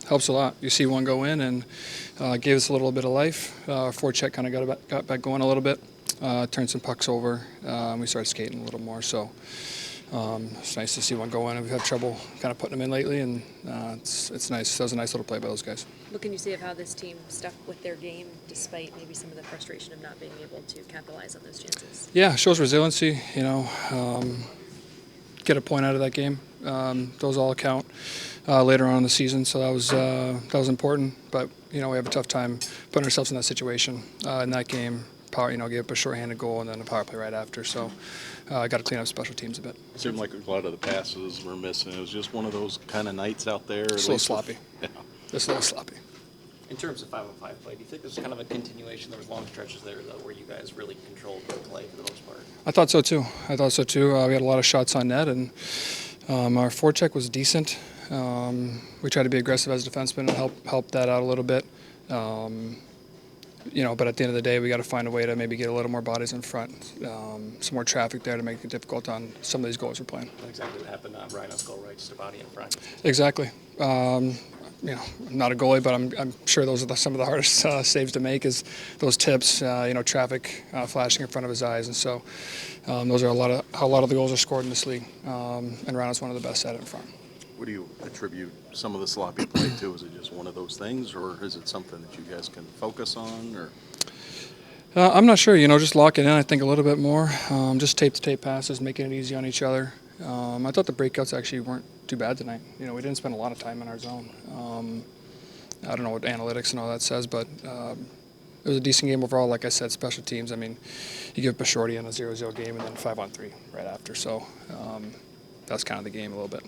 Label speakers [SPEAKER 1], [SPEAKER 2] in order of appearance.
[SPEAKER 1] Helps a lot. You see one go in and gave us a little bit of life. Forecheck kind of got back going a little bit. Turned some pucks over. We started skating a little more. So it's nice to see one go in. We've had trouble kind of putting them in lately, and it's nice. That was a nice little play by those guys.
[SPEAKER 2] What can you say of how this team stuck with their game despite maybe some of the frustration of not being able to capitalize on those chances?
[SPEAKER 1] Yeah, it shows resiliency. Get a point out of that game. Those all count later on in the season, so that was important. But we have a tough time putting ourselves in that situation. In that game, gave up a shorthanded goal and then a power play right after. So I got to clean up special teams a bit.
[SPEAKER 3] It seemed like a lot of the passes were missing. It was just one of those kind of nights out there.
[SPEAKER 1] Just a little sloppy.
[SPEAKER 3] Yeah.
[SPEAKER 1] Just a little sloppy.
[SPEAKER 4] In terms of 5-on-5 play, do you think this is kind of a continuation? There was long stretches there, though, where you guys really controlled the play for the most part.
[SPEAKER 1] I thought so, too. We had a lot of shots on net, and our forecheck was decent. We tried to be aggressive as defensemen and help that out a little bit. But at the end of the day, we got to find a way to maybe get a little more bodies in front, some more traffic there to make it difficult on some of these goals we're playing.
[SPEAKER 4] That's exactly what happened on Reinhart's goal, right? Just a body in front.
[SPEAKER 1] Exactly. I'm not a goalie, but I'm sure those are some of the hardest saves to make is those tips, traffic flashing in front of his eyes. And so those are how a lot of the goals are scored in this league. And Reinhart's one of the best at it in front.
[SPEAKER 3] What do you attribute some of the sloppy play to? Is it just one of those things, or is it something that you guys can focus on? Or
[SPEAKER 1] I'm not sure. Just lock it in, I think, a little bit more. Just tape-to-tape passes, making it easy on each other. I thought the breakouts actually weren't too bad tonight. We didn't spend a lot of time in our zone. I don't know what analytics and all that says, but it was a decent game overall. Like I said, special teams. I mean, you give up a shorty in a 0-0 game and then 5-on-3 right after. So that's kind of the game a little bit.